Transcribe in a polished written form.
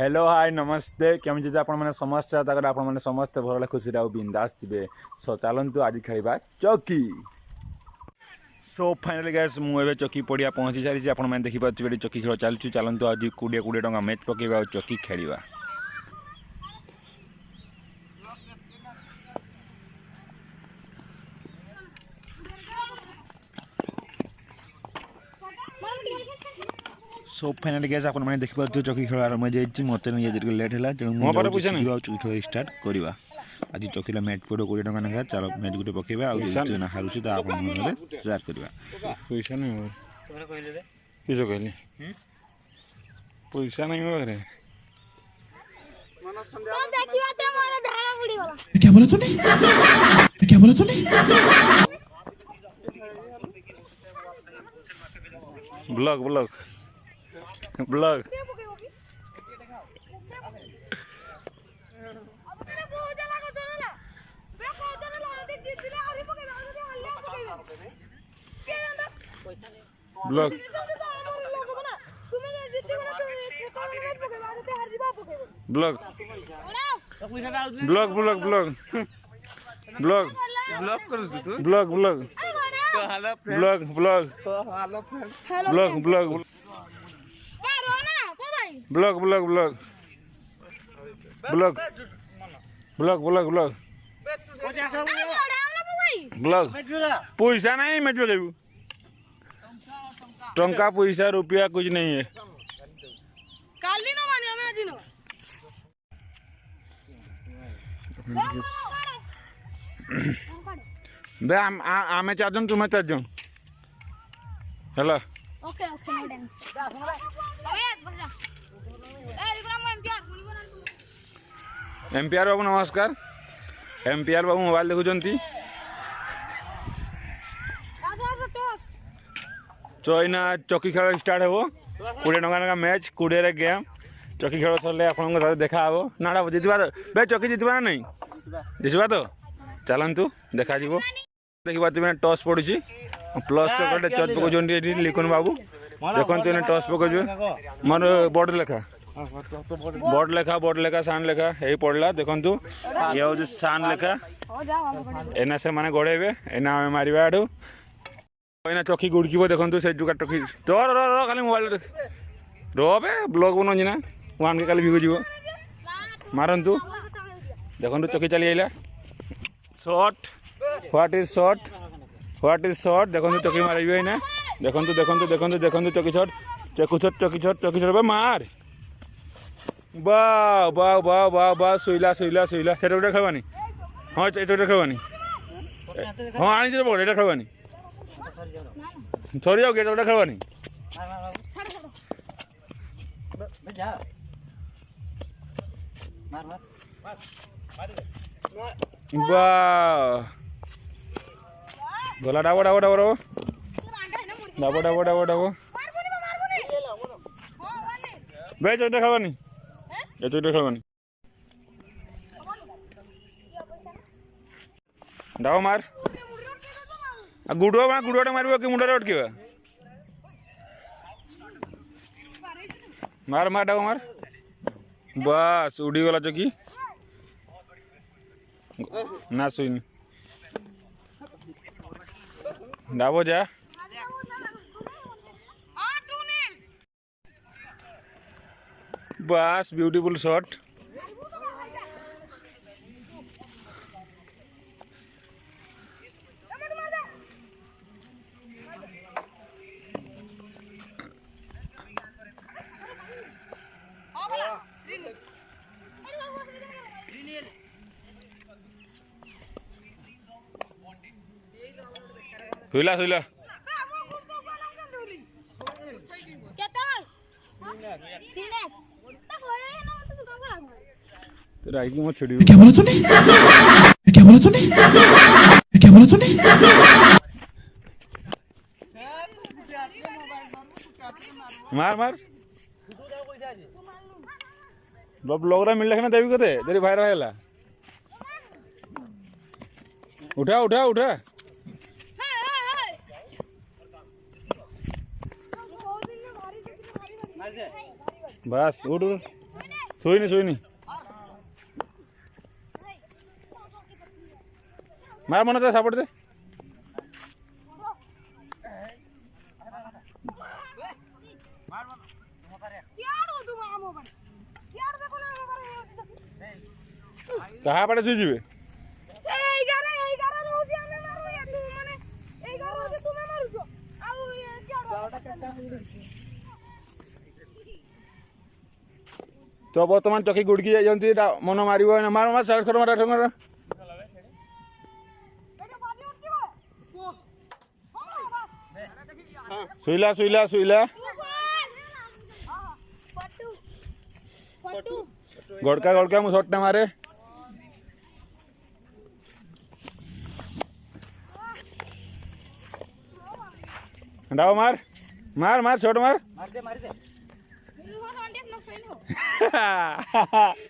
Hello hi नमस्ते केमी आप समस्त आप समस्ते भल खुशी बिंदास थे सो चलतु आज खेल चौकी। सो फाइनाली गैस मुझे चौकी पड़िया पहुँची सारी आप देखिए चौकी खेल चलुँ चलतु आज 20 टंका मैच पकेबा चौकी खेलवा। सो फाइनाली गैस आप देखिए चौकी खेल आरंभ हो मत नहीं लेट है तेणु चौकी खेल स्टार्ट करवा। आज चौकी मैच पड़ो 20 टंका ना चल मैच गोटे पकेबा ना हारुची तो आप सेयार करवा। पैसा नहीं किस कहली पैसा नहीं मेरे क्या बोला तूने क्या बोला तूने blog blog blog blog blog blog blog blog blog blog करूस तू blog blog hello blog blog hello blog blog blog blog blog blog blog blog blog blog पैसा नहीं मैं देबू टंका पैसा रुपया कुछ नहीं है। बे आमे 4 जन तुम्हें 4 जन hello okay okay no dance MPR बाबू नमस्कार। एमपीआर बाबू मोबाइल देखुंती चईना चौकी खेल स्टार्ट हो 20 टंका मैच 20 गेम चौकी खेल सरले आप देखा हे ना जितवा बे चौकी जितवा ना नहीं जितवा तो चलतु देखा देखिए टॉस पड़ी प्लस चौक पकाउन लिखुन बाबू देखते टॉस पकाउ मोर बोर्ड लेखा सान लेखा यही पड़ा देखु ये हूँ सान लेखा एना से माने गड़ेबे एना आम मारे आड़ू एना चौकी गुड़क देखो से जुगा चौकी खाली मोबाइल रे ब्लॉग बनाऊँ ना वन के खाली भिगुज मारतु देखो चौकी चली आइला शॉट व्हाट इज शॉट देखो चौकी मारे ना देखो चौकी शॉट चौकी शॉट मार वाह वाह वाह वाह वाह शुला शुला शुला से खेलवानी हाँ ये खेलवानी हाँ आनी बोल ये खेलवानी सरी जाओ गेट खेलवानी वाह गला डाबो डाबो डाबो डाबो डाबो डाबो डाबो बे चौटा खेलवानी ये चौटा खेलवानी डाबो मार गुड़ुआ मार कि मुंडा अटके मार मार डाबो मार बस उड़ी गला चौकी ना सुन डाबो जा बस ब्यूटीफुल शॉट सुला सुला तेरा आई की मत छोड़ी क्या बोला तूने क्या बोला तूने क्या बोला तूने मार मार ब्लॉग रा मिलले ना देवी कते तेरी भाई रहेला उठा उठा उठा बस उठ ଶୋଇନି ମାର ମନେ ଅଛି ସାପଟେ କାହା ପଟେ ଶୋଇଯିବେ ତ ବର୍ତ୍ତମାନ ଚକି ଗୁଡିକି ଯାଇଛନ୍ତି ମନ ମାରିବ ମାର ମାର ସାଢେ ମାର ଶୋଇଲା ଗଡ଼କା ମୁଁ ସଟ୍ଟା ମାରେ डाव मार छोट मार